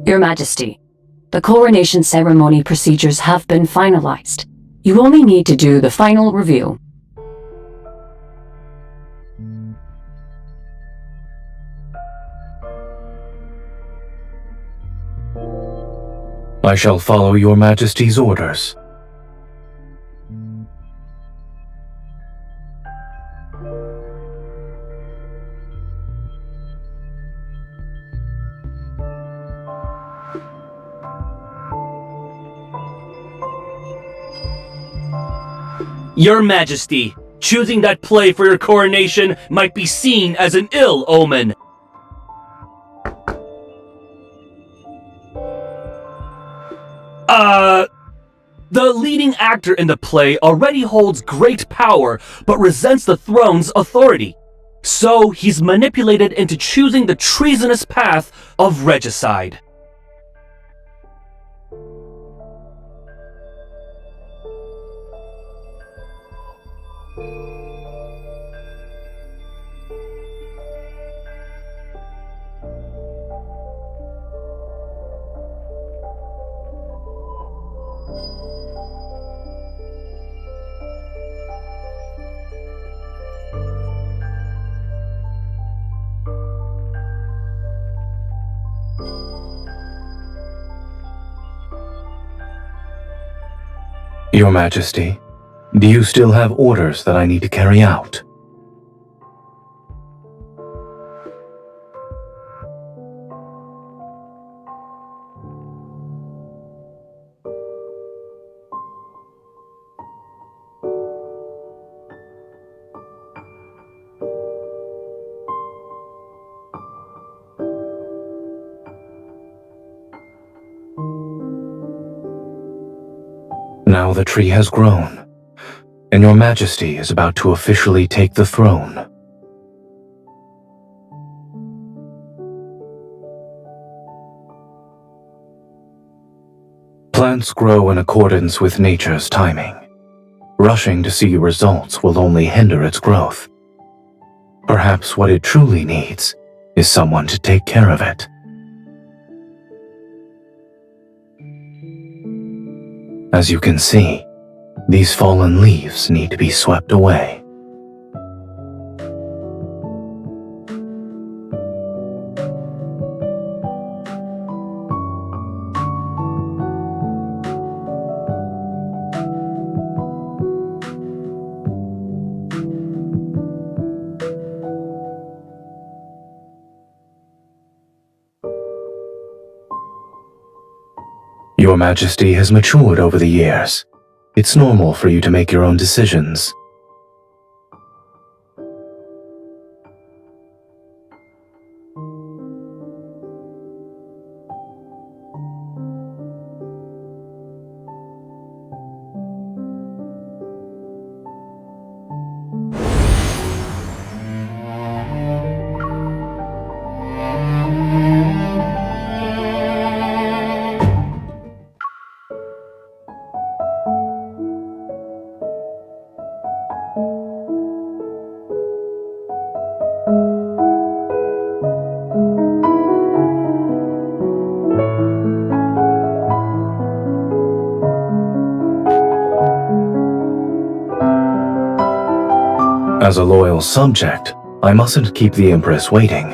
Your Majesty, the coronation ceremony procedures have been finalized. You only need to do the final review. I shall follow Your Majesty's orders. Your Majesty, choosing that play for your coronation might be seen as an ill omen. The leading actor in the play already holds great power, but resents the throne's authority. So he's manipulated into choosing the treasonous path of regicide. Your Majesty, do you still have orders that I need to carry out? Now the tree has grown, and Your Majesty is about to officially take the throne. Plants grow in accordance with nature's timing. Rushing to see results will only hinder its growth. Perhaps what it truly needs is someone to take care of it. As you can see, these fallen leaves need to be swept away. Your Majesty has matured over the years. It's normal for you to make your own decisions. As a loyal subject, I mustn't keep the Empress waiting.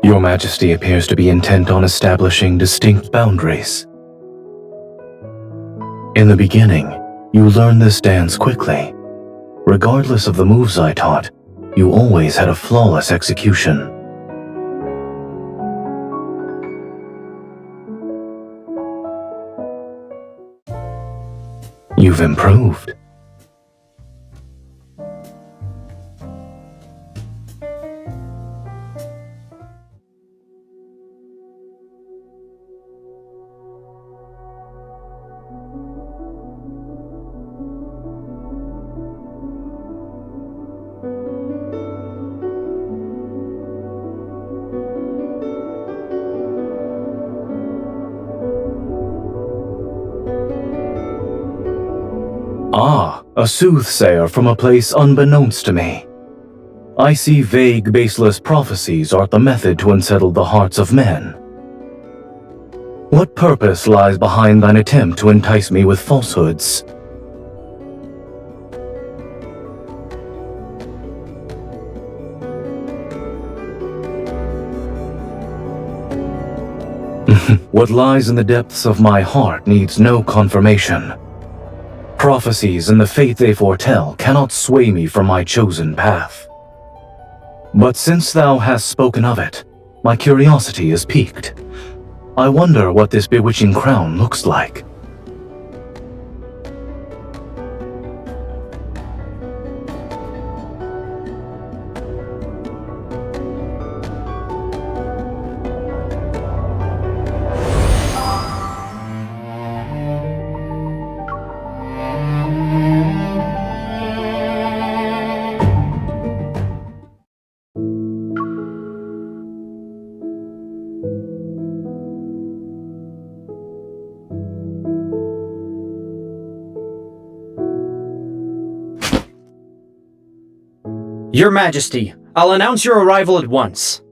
Your Majesty appears to be intent on establishing distinct boundaries. In the beginning, you learned this dance quickly. Regardless of the moves I taught, you always had a flawless execution. You've improved. Ah, a soothsayer from a place unbeknownst to me. I see vague, baseless prophecies are the method to unsettle the hearts of men. What purpose lies behind thine attempt to entice me with falsehoods? What lies in the depths of my heart needs no confirmation. Prophecies and the fate they foretell cannot sway me from my chosen path. But since thou hast spoken of it, my curiosity is piqued. I wonder what this bewitching crown looks like. Your Majesty, I'll announce your arrival at once.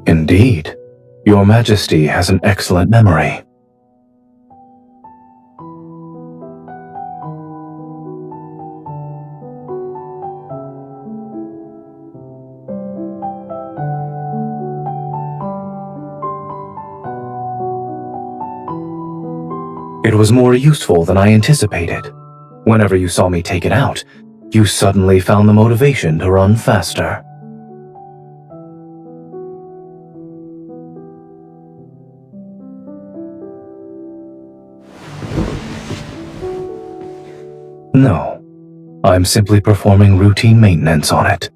Indeed, Your Majesty has an excellent memory. It was more useful than I anticipated. Whenever you saw me take it out, you suddenly found the motivation to run faster. No, I'm simply performing routine maintenance on it.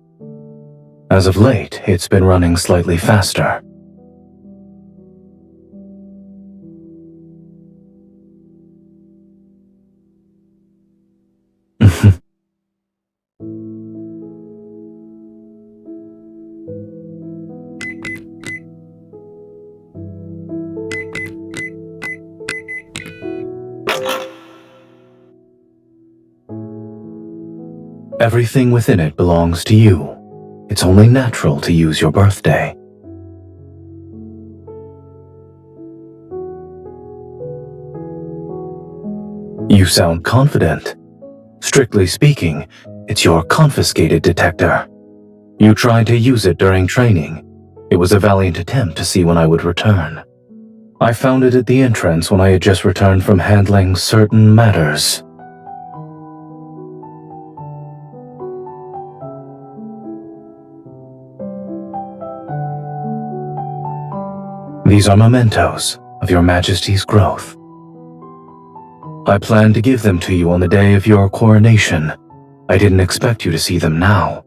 As of late, it's been running slightly faster. Everything within it belongs to you. It's only natural to use your birthday. You sound confident. Strictly speaking, it's your confiscated detector. You tried to use it during training. It was a valiant attempt to see when I would return. I found it at the entrance when I had just returned from handling certain matters. These are mementos of Your Majesty's growth. I planned to give them to you on the day of your coronation. I didn't expect you to see them now.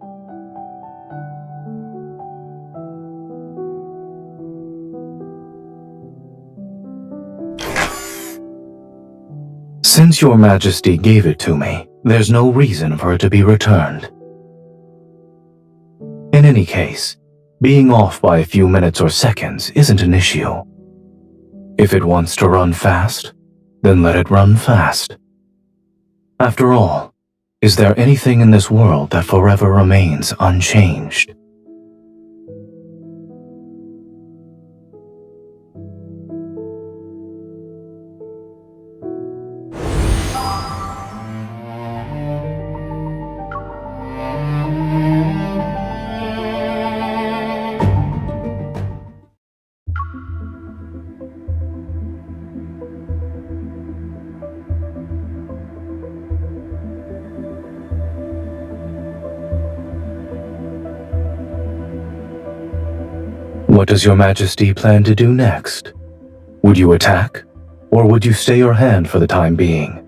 Since Your Majesty gave it to me, there's no reason for it to be returned. In any case, being off by a few minutes or seconds isn't an issue. If it wants to run fast, then let it run fast. After all, is there anything in this world that forever remains unchanged? What does Your Majesty plan to do next? Would you attack, or would you stay your hand for the time being?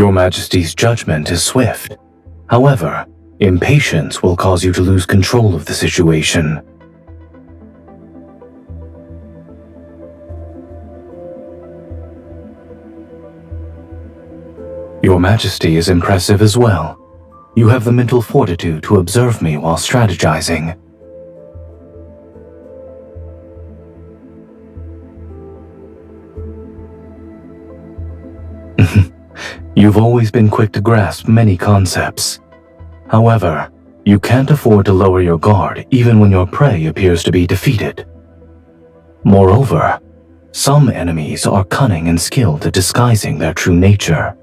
Your Majesty's judgment is swift. However, impatience will cause you to lose control of the situation. Your Majesty is impressive as well. You have the mental fortitude to observe me while strategizing. You've always been quick to grasp many concepts. However, you can't afford to lower your guard even when your prey appears to be defeated. Moreover, some enemies are cunning and skilled at disguising their true nature.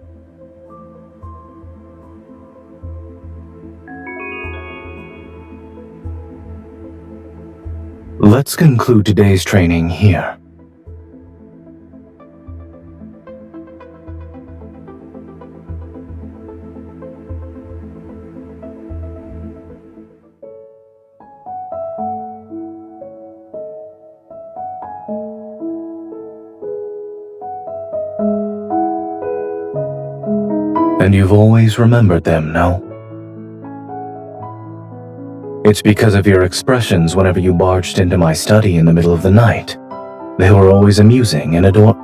Let's conclude today's training here. And you've always remembered them, no? It's because of your expressions whenever you barged into my study in the middle of the night. They were always amusing and adorable.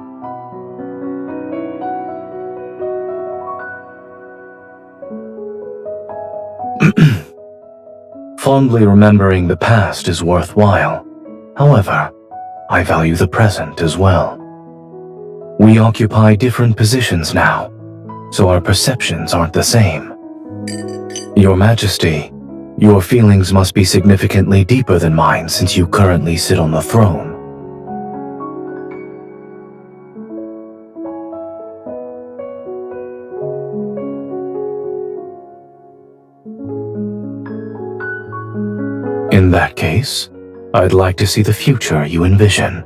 Fondly remembering the past is worthwhile. However, I value the present as well. We occupy different positions now, so our perceptions aren't the same. Your Majesty, your feelings must be significantly deeper than mine since you currently sit on the throne. In that case, I'd like to see the future you envision.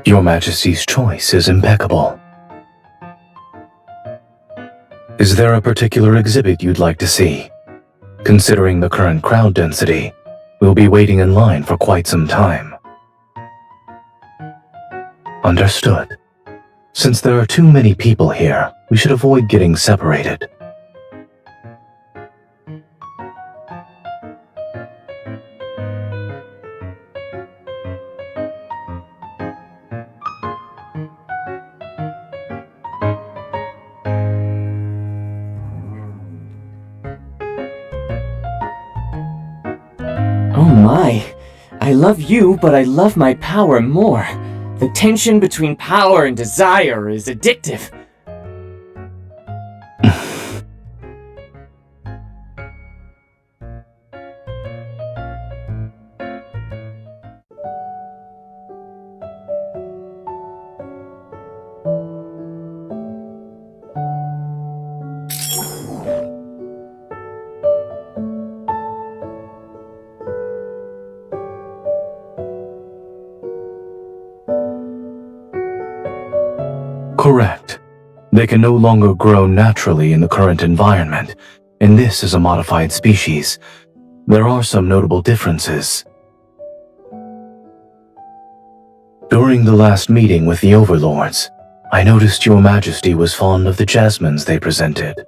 Your Majesty's choice is impeccable. Is there a particular exhibit you'd like to see? Considering the current crowd density, we'll be waiting in line for quite some time. Understood. Since there are too many people here, we should avoid getting separated. Oh my, I love you, but I love my power more. The tension between power and desire is addictive. Correct. They can no longer grow naturally in the current environment, and this is a modified species. There are some notable differences. During the last meeting with the overlords, I noticed Your Majesty was fond of the jasmines they presented.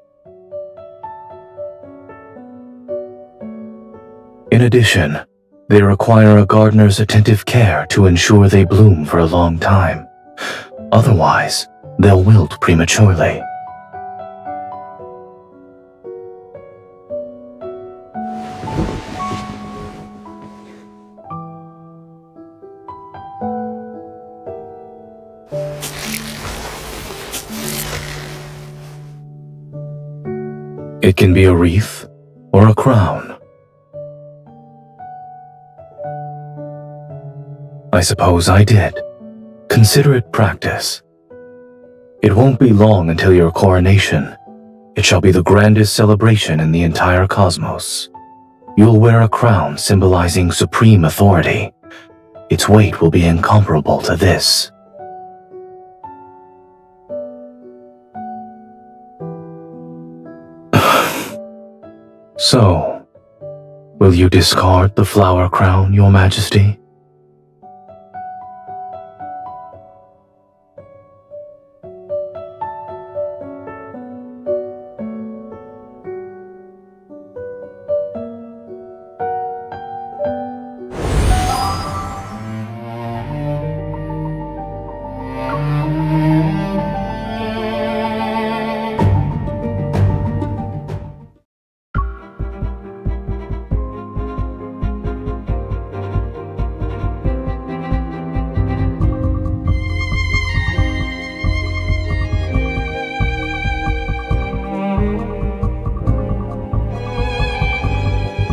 In addition, they require a gardener's attentive care to ensure they bloom for a long time. Otherwise, they'll wilt prematurely. It can be a wreath or a crown. I suppose I did. Consider it practice. It won't be long until your coronation. It shall be the grandest celebration in the entire cosmos. You'll wear a crown symbolizing supreme authority. Its weight will be incomparable to this. So, will you discard the flower crown, Your Majesty?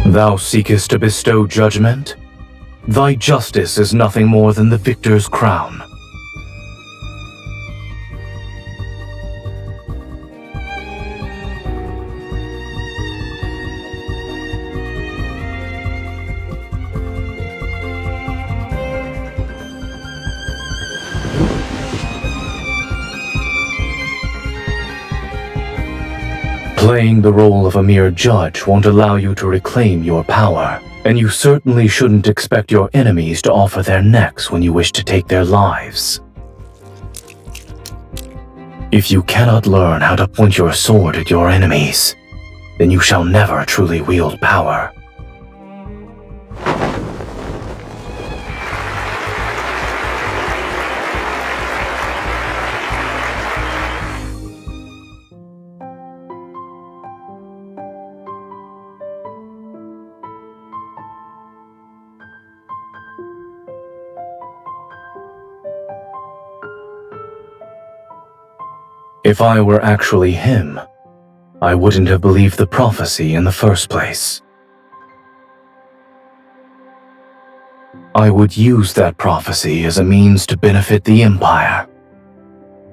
Thou seekest to bestow judgment? Thy justice is nothing more than the victor's crown. Playing the role of a mere judge won't allow you to reclaim your power, and you certainly shouldn't expect your enemies to offer their necks when you wish to take their lives. If you cannot learn how to point your sword at your enemies, then you shall never truly wield power. If I were actually him, I wouldn't have believed the prophecy in the first place. I would use that prophecy as a means to benefit the Empire.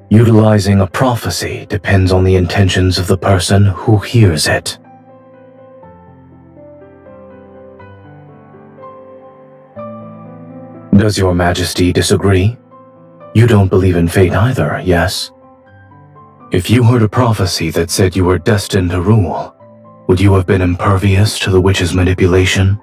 Utilizing a prophecy depends on the intentions of the person who hears it. Does Your Majesty disagree? You don't believe in fate either, yes? If you heard a prophecy that said you were destined to rule, would you have been impervious to the witch's manipulation?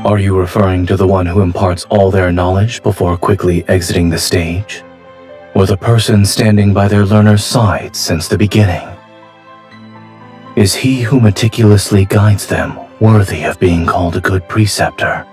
Are you referring to the one who imparts all their knowledge before quickly exiting the stage? Or the person standing by their learner's side since the beginning? Is he who meticulously guides them worthy of being called a good preceptor?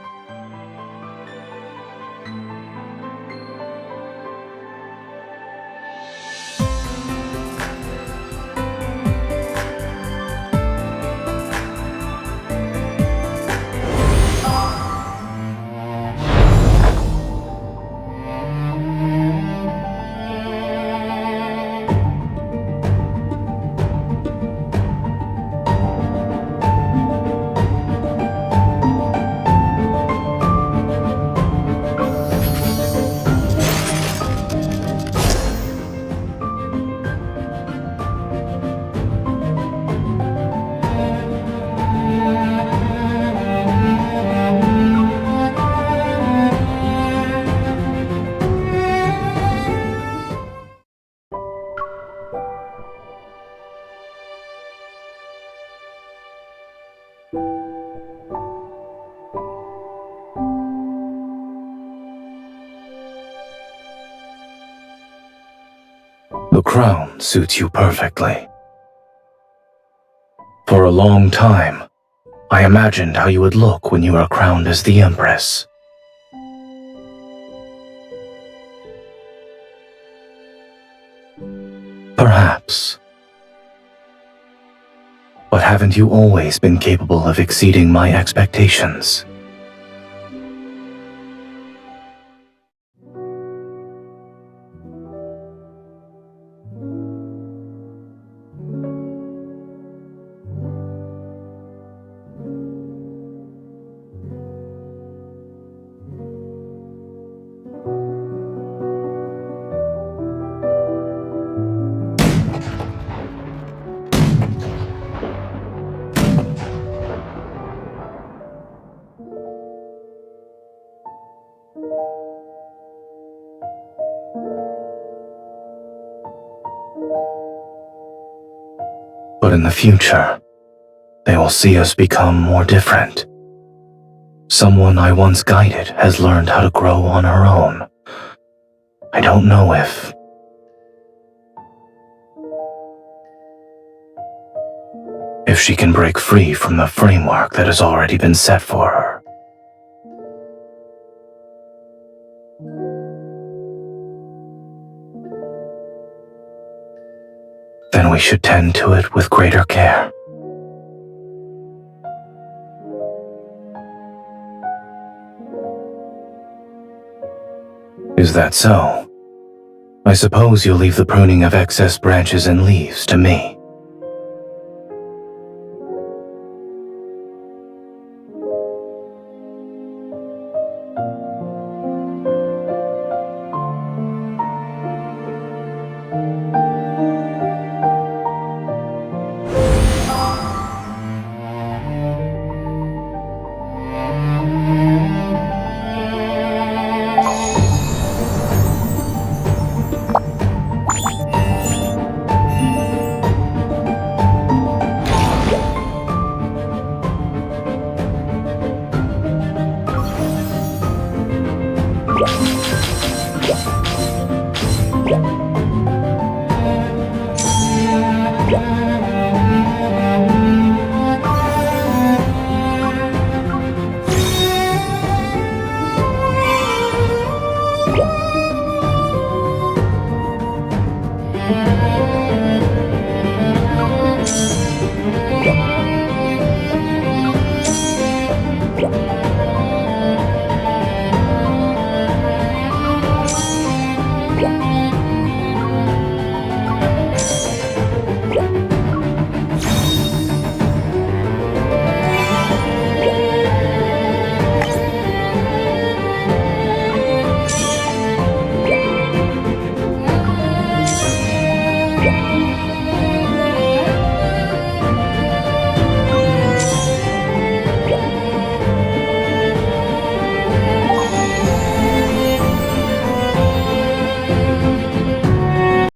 The crown suits you perfectly. For a long time, I imagined how you would look when you are crowned as the Empress. Perhaps. But haven't you always been capable of exceeding my expectations? But in the future, they will see us become more different. Someone I once guided has learned how to grow on her own. I don't know if she can break free from the framework that has already been set for her. Then we should tend to it with greater care. Is that so? I suppose you'll leave the pruning of excess branches and leaves to me.